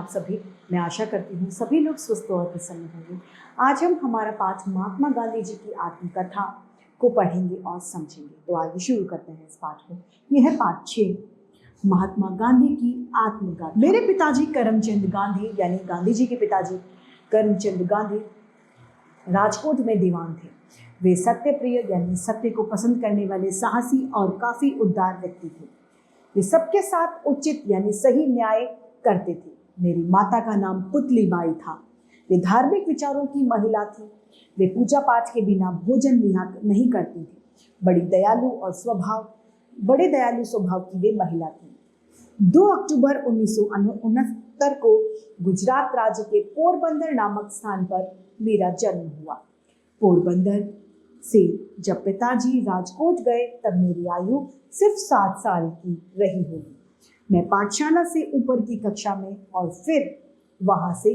आप सभी। मैं आशा करती हूँ सभी लोग स्वस्थ और प्रसन्न होंगे। आज हम हमारा पाठ महात्मा गांधी जी की आत्मकथा को पढ़ेंगे और समझेंगे। तो आइए शुरू करते हैं इस पाठ को। यह है पाठ 6, महात्मा गांधी की आत्मकथा। मेरे पिताजी करमचंद गांधी यानी गांधी जी के पिताजी करमचंद गांधी राजकोट में दीवान थे। वे सत्य प्रिय यानी सत्य को पसंद करने वाले साहसी और काफी उदार व्यक्ति थे। वे सबके साथ उचित यानी सही न्याय करते थे। मेरी माता का नाम पुतली बाई था। वे धार्मिक विचारों की महिला थी। वे पूजा पाठ के बिना भोजन नहीं करती थी। बड़े दयालु स्वभाव की वे महिला थी। 2 अक्टूबर 1969 को गुजरात राज्य के पोरबंदर नामक स्थान पर मेरा जन्म हुआ। पोरबंदर से जब पिताजी राजकोट गए तब मेरी आयु सिर्फ 7 साल की रही होगी। मैं पाठशाला से ऊपर की कक्षा में और फिर वहां से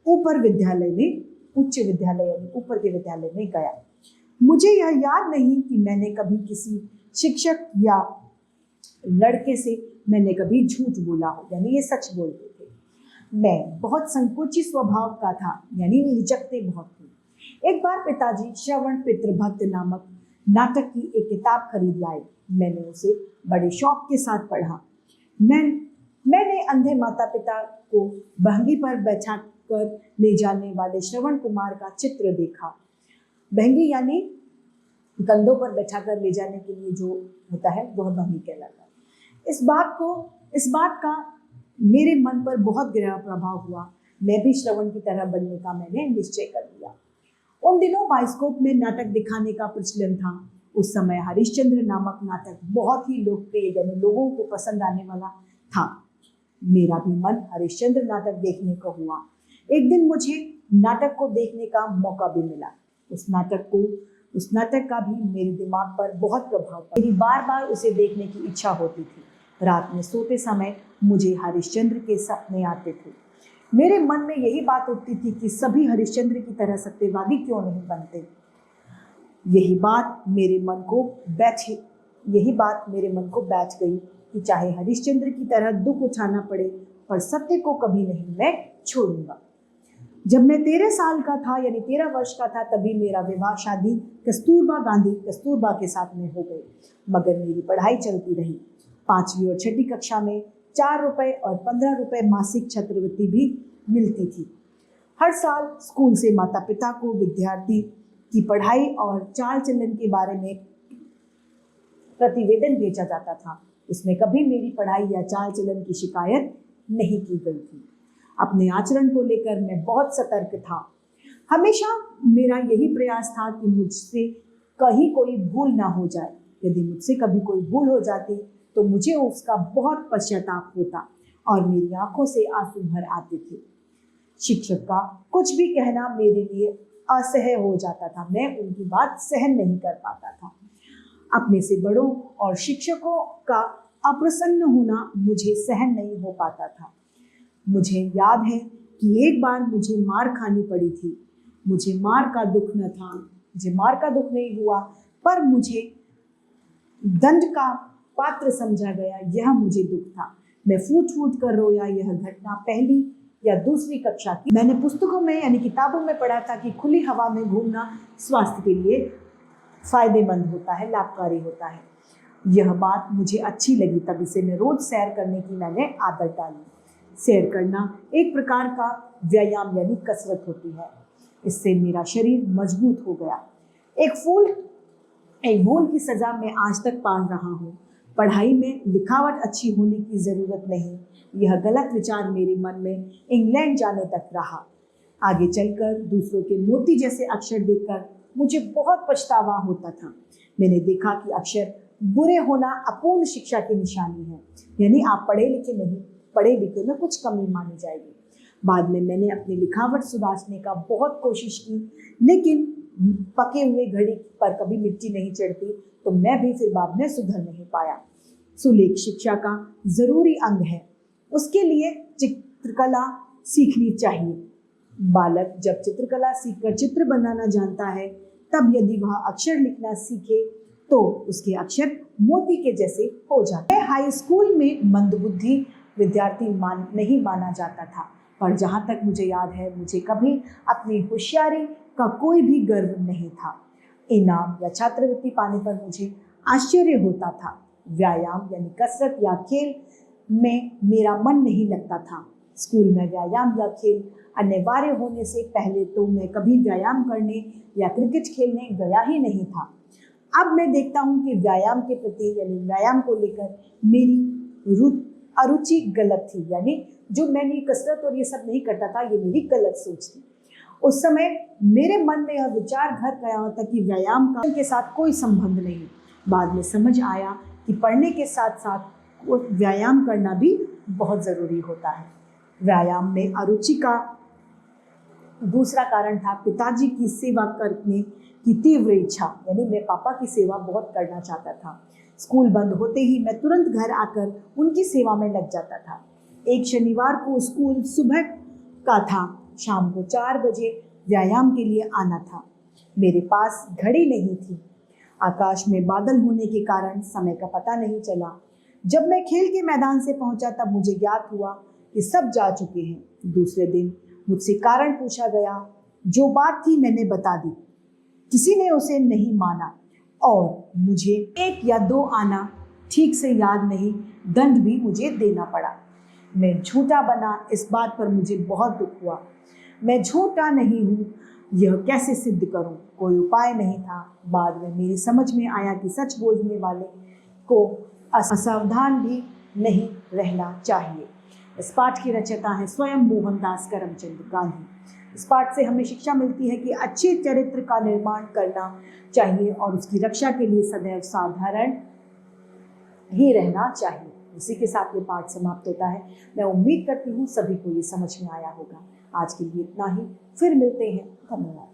उच्च विद्यालय में गया। मुझे यह याद नहीं कि मैंने कभी किसी शिक्षक या लड़के से मैंने कभी झूठ बोला हो, यानी ये सच बोलते थे। मैं बहुत संकोची स्वभाव का था, यानी हिचकते बहुत थे। एक बार पिताजी श्रवण पितृभक्त नामक नाटक की एक किताब खरीद लाए। मैंने उसे बड़े शौक के साथ पढ़ा। मैंने अंधे माता पिता को बहंगी पर बैठा कर ले जाने वाले श्रवण कुमार का चित्र देखा। बहंगी यानी कंधों पर बैठा कर ले जाने के लिए जो होता है वह बहंगी कहलाता है। इस बात का मेरे मन पर बहुत गहरा प्रभाव हुआ। मैं भी श्रवण की तरह बनने का मैंने निश्चय कर लिया। उन दिनों बाइस्कोप में नाटक दिखाने का प्रचलन था। उस समय हरिश्चंद्र नामक नाटक बहुत ही लोकप्रिय यानी लोगों को पसंद आने वाला था। मेरा भी मन हरिश्चंद्र नाटक देखने को हुआ। एक दिन मुझे नाटक को देखने का मौका भी मिला। उस नाटक का भी मेरे दिमाग पर बहुत प्रभाव पड़ा। मेरी बार बार उसे देखने की इच्छा होती थी। रात में सोते समय मुझे हरिश्चंद्र के सपने आते थे। मेरे मन में यही बात उठती थी कि सभी हरिश्चंद्र की तरह सत्यवादी क्यों नहीं बनते। यही बात मेरे मन को बैठ गई कि चाहे हरिश्चंद्र की तरह दुख उठाना पड़े पर सत्य को कभी नहीं मैं छोड़ूंगा। जब मैं 13 वर्ष का था तभी मेरा विवाह शादी कस्तूरबा के साथ में हो गई। मगर मेरी पढ़ाई चलती रही। 5वीं और 6ठी कक्षा में 4 रुपए और 15 रुपए मासिक छात्रवृत्ति भी मिलती थी। हर साल स्कूल से माता पिता को विद्यार्थी की पढ़ाई और चाल चलन के बारे में प्रतिवेदन भेजा जाता था। उसमें कभी मेरी पढ़ाई या चाल चलन की शिकायत नहीं की गई थी। अपने आचरण को लेकर मैं बहुत सतर्क था। हमेशा मेरा यही प्रयास था कि मुझसे कहीं कोई भूल ना हो जाए। यदि मुझसे कभी कोई भूल हो जाती तो मुझे उसका बहुत पश्चाताप होता और मेरी आंखों से आंसू भर आते थे। शिक्षक का कुछ भी कहना मेरे लिए असह्य हो जाता था। मैं उनकी बात सहन नहीं कर पाता था। अपने से बड़ों और शिक्षकों का अप्रसन्न होना मुझे सहन नहीं हो पाता था। मुझे याद है कि एक बार मुझे मार खानी पड़ी थी। मुझे मार का दुख नहीं हुआ पर मुझे दंड का पात्र समझा गया, यह मुझे दुख था। मैं फूट फूट कर रोया। यह घटना 1ली या 2री कक्षा की। मैंने पुस्तकों में यानी किताबों में पढ़ा था कि खुली हवा में घूमना स्वास्थ्य के लिए फायदेमंद होता है, लाभकारी होता है। यह बात मुझे अच्छी लगी, तब इसे मैं रोज सैर करने की मैंने आदत डाली। सैर करना एक प्रकार का व्यायाम यानी कसरत होती है। इससे मेरा शरीर मजबूत हो गया। एक भूल की सजा मैं आज तक पा रहा हूँ। पढ़ाई में लिखावट अच्छी होने की जरूरत नहीं। यह गलत विचार मेरे मन में इंग्लैंड जाने तक रहा। आगे चलकर दूसरों के मोती जैसे अक्षर देखकर मुझे बहुत पछतावा होता था। मैंने देखा कि अक्षर बुरे होना अपूर्ण शिक्षा की निशानी है, यानी आप पढ़े लिखे में कुछ कमी मानी जाएगी। बाद में मैंने अपनी लिखावट सुधारने का बहुत कोशिश की, लेकिन पके हुए घड़ी पर कभी मिट्टी नहीं चढ़ती, तो मैं भी फिर बाद में सुधर नहीं पाया। सुलेख शिक्षा का जरूरी अंग है। उसके लिए चित्रकला सीखनी चाहिए। बालक जब चित्रकला सीखकर चित्र बनाना जानता है, तब यदि वह अक्षर लिखना सीखे तो उसके अक्षर मोती के जैसे हो जाते हैं। हाई स्कूल में मंदबुद्धि विद्यार्थी नहीं माना जाता था। पर जहाँ तक मुझे याद है, मुझे कभी अपनी होशियारी का कोई भी गर्व नहीं था। इनाम या छात्रवृत्ति पाने पर मुझे आश्चर्य होता था। व्यायाम यानी कसरत या खेल में मेरा मन नहीं लगता था। स्कूल में व्यायाम या खेल अनिवार्य होने से पहले तो मैं कभी व्यायाम करने या क्रिकेट खेलने गया ही नहीं था। अब मैं देखता हूँ कि व्यायाम के प्रति यानी व्यायाम को लेकर मेरी अरुचि गलत थी, यानी जो मैंने कसरत और ये सब नहीं करता था, ये मेरी गलत सोच थी। उस समय मेरे मन में यह विचार घर गया था कि व्यायाम का के साथ कोई संबंध नहीं। बाद में समझ आया कि पढ़ने के साथ साथ व्यायाम करना भी बहुत ज़रूरी होता है। व्यायाम में अरुचि का दूसरा कारण था पिताजी की सेवा करने की तीव्र इच्छा, यानी मैं पापा की सेवा बहुत करना चाहता था। स्कूल बंद होते ही मैं तुरंत घर आकर उनकी सेवा में लग जाता था। एक शनिवार को स्कूल सुबह का था, शाम को 4 बजे व्यायाम के लिए आना था। मेरे पास घड़ी नहीं थी। आकाश में बादल होने के कारण समय का पता नहीं चला। जब मैं खेल के मैदान से पहुंचा तब मुझे ज्ञात हुआ कि सब जा चुके हैं। दूसरे दिन मुझसे कारण पूछा गया। जो बात थी मैंने बता दी। किसी ने उसे नहीं माना और मुझे 1 या 2 आना ठीक से याद नहीं, दंड भी मुझे देना पड़ा। मैं झूठा बना, इस बात पर मुझे बहुत दुख हुआ। मैं झूठा नहीं हूँ, यह कैसे सिद्ध करूँ? कोई उपाय नहीं था। बाद में मेरी समझ में आया कि सच बोलने वाले को असावधान भी नहीं रहना चाहिए। इस पाठ की रचयिता हैं स्वयं मोहनदास करमचंद गांधी। इस पाठ से हमें शिक्षा मिलती है कि अच्छे चरित्र का निर्माण करना चाहिए और उसकी रक्षा के लिए सदैव साधारण ही रहना चाहिए। इसी के साथ ये पाठ समाप्त होता है। मैं उम्मीद करती हूँ सभी को ये समझ में आया होगा। आज के लिए इतना ही, फिर मिलते हैं। धन्यवाद।